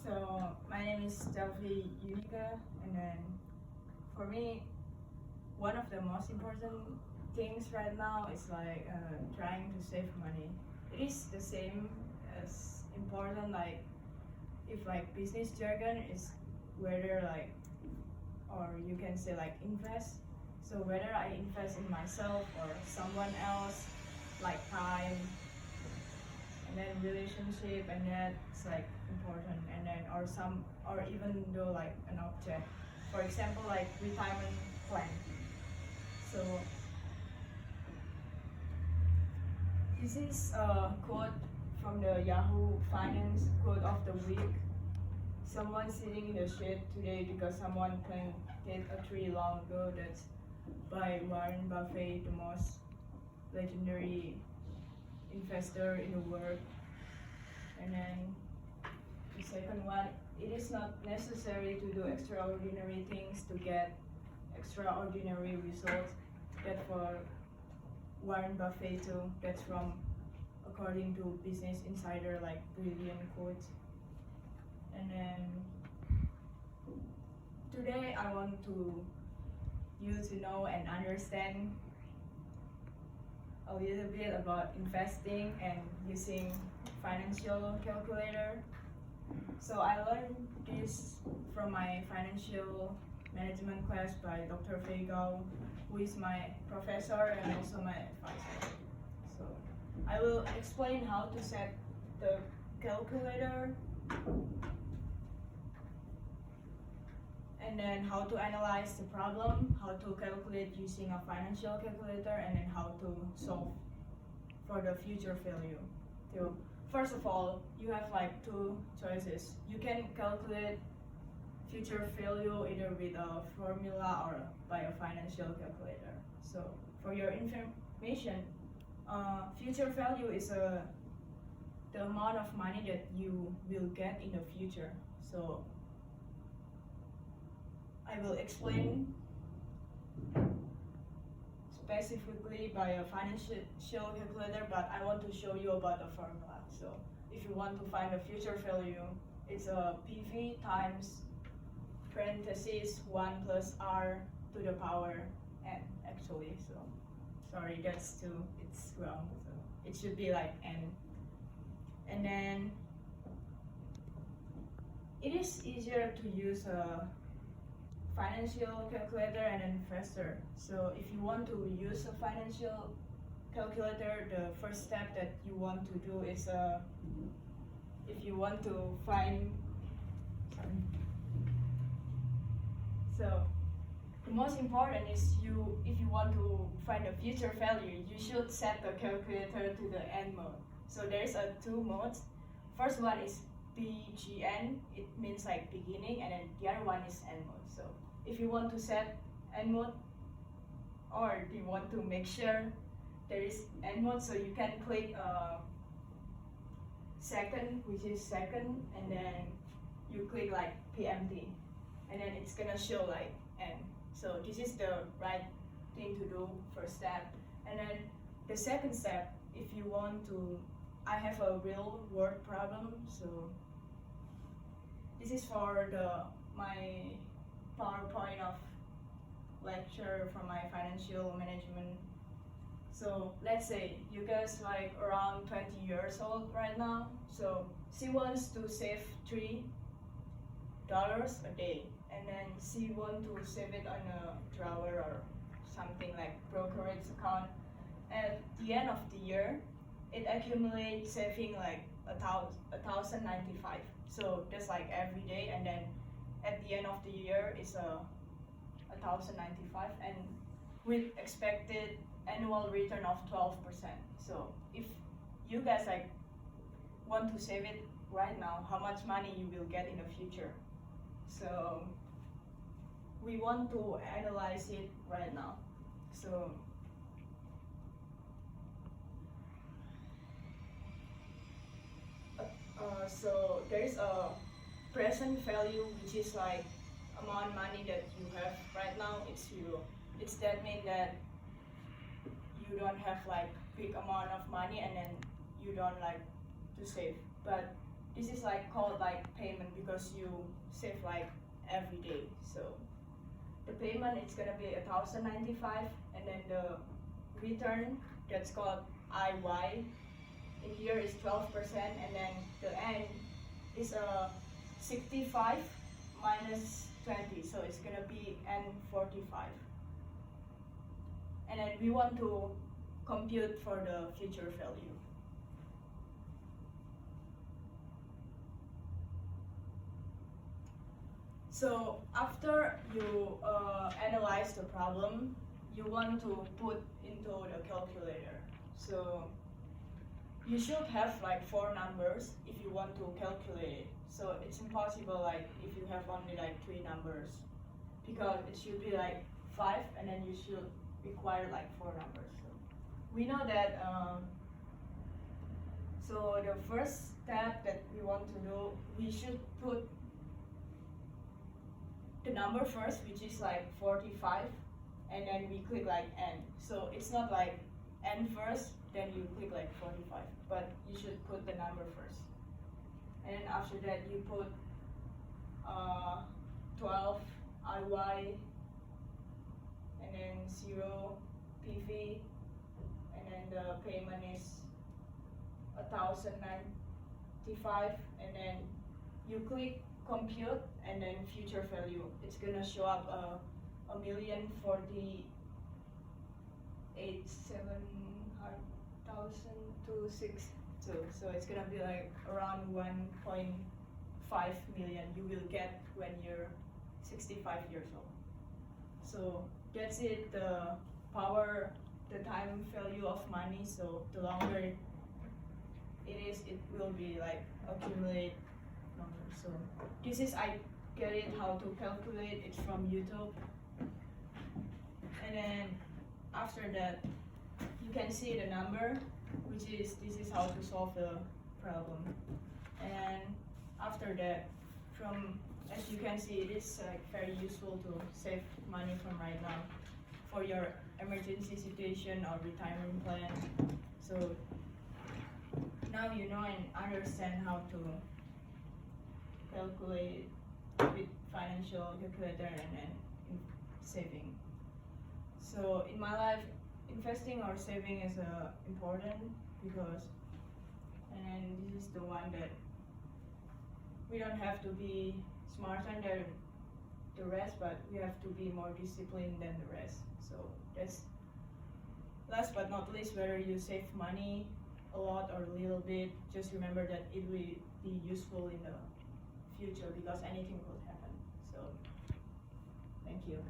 So my name is Chelvy Eunike, and then for me, one of the most important things right now is like trying to save money. It is the same as important like if like business jargon is whether like or you can say like invest. So whether I invest in myself or someone else, like time and then relationship and that's like important and then or even though like an object, for example like retirement plan. So this is a quote from the Yahoo Finance quote of the week. Someone sitting in the shade today because someone planted a tree long ago. That's by Warren Buffett, the most legendary investor in the world. And then the second one, it is not necessary to do extraordinary things to get extraordinary results. That for Warren Buffett too. That's from according to Business Insider, like brilliant quotes. And then today I want you to know and understand a little bit about investing and using financial calculator. So I learned this from my financial management class by Dr. Fei Gao, who is my professor and also my advisor. So I will explain how to set the calculator and then how to analyze the problem, how to calculate using a financial calculator, and then how to solve for the future value. So first of all, you have like two choices. You can calculate future value either with a formula or by a financial calculator. So for your information, future value is the amount of money that you will get in the future. So I will explain specifically by a financial calculator, but I want to show you about the formula. So if you want to find the future value, it's a PV times parentheses 1 plus R to the power n actually. So sorry, that's two, it's wrong. So it should be like n. And then it is easier to use a financial calculator and then faster. So if you want to use a financial calculator, the first step that you want to do is if you want to find so the most important is if you want to find the future value, you should set the calculator to the n mode. So there's two modes. First one is BGN, it means like beginning, and then the other one is n mode. So if you want to set n mode, or you want to make sure there is n mode, so you can click second, which is second, and then you click like PMT, and then it's gonna show like n. So this is the right thing to do, first step. And then the second step, if you want to, I have a real world problem. So this is for my PowerPoint of lecture from my financial management. So let's say you guys like around 20 years old right now. So she wants to save $3 a day, and then she wants to save it on a drawer or something like brokerage account. At the end of the year, it accumulates saving like 1,095. So that's like every day, and then at the end of the year it's 1,095, and with expected annual return of 12%. So if you guys like want to save it right now, how much money you will get in the future? So we want to analyze it right now. So there is a present value, which is like amount of money that you have right now. It's zero. It's that mean that you don't have like big amount of money and then you don't like to save. But this is like called like payment because you save like every day. So the payment is gonna be 1,095, and then the return, that's called IY. In here is 12%, and then the N is 65 minus 20, so it's gonna be N45. And then we want to compute for the future value. So after you analyze the problem, you want to put into the calculator. So you should have like 4 numbers if you want to calculate it. So it's impossible like if you have only like 3 numbers, because it should be like 5, and then you should require like 4 numbers. So we know that. So the first step that we want to do, we should put the number first, which is like 45, and then we click like N. So it's not like N first, then you click like 45, but you should put the number first. And then after that you put 12 IY, and then 0 PV, and then the payment is 1,095, and then you click compute, and then future value. It's gonna show up 1,048,700,262. So it's gonna be like around 1.5 million you will get when you're 65 years old. So that's it, the time value of money. So the longer it is, it will be like accumulate longer. So this is, I get it how to calculate it from YouTube. And then after that you can see the number, which is, this is how to solve the problem. And after that, as you can see, it is very useful to save money from right now for your emergency situation or retirement plan. So now you know and understand how to calculate with financial calculator and then saving. So in my life, investing or saving is important, because, and this is the one that we don't have to be smarter than the rest, but we have to be more disciplined than the rest. So that's, last but not least, whether you save money a lot or a little bit, just remember that it will be useful in the future, because anything could happen. So thank you.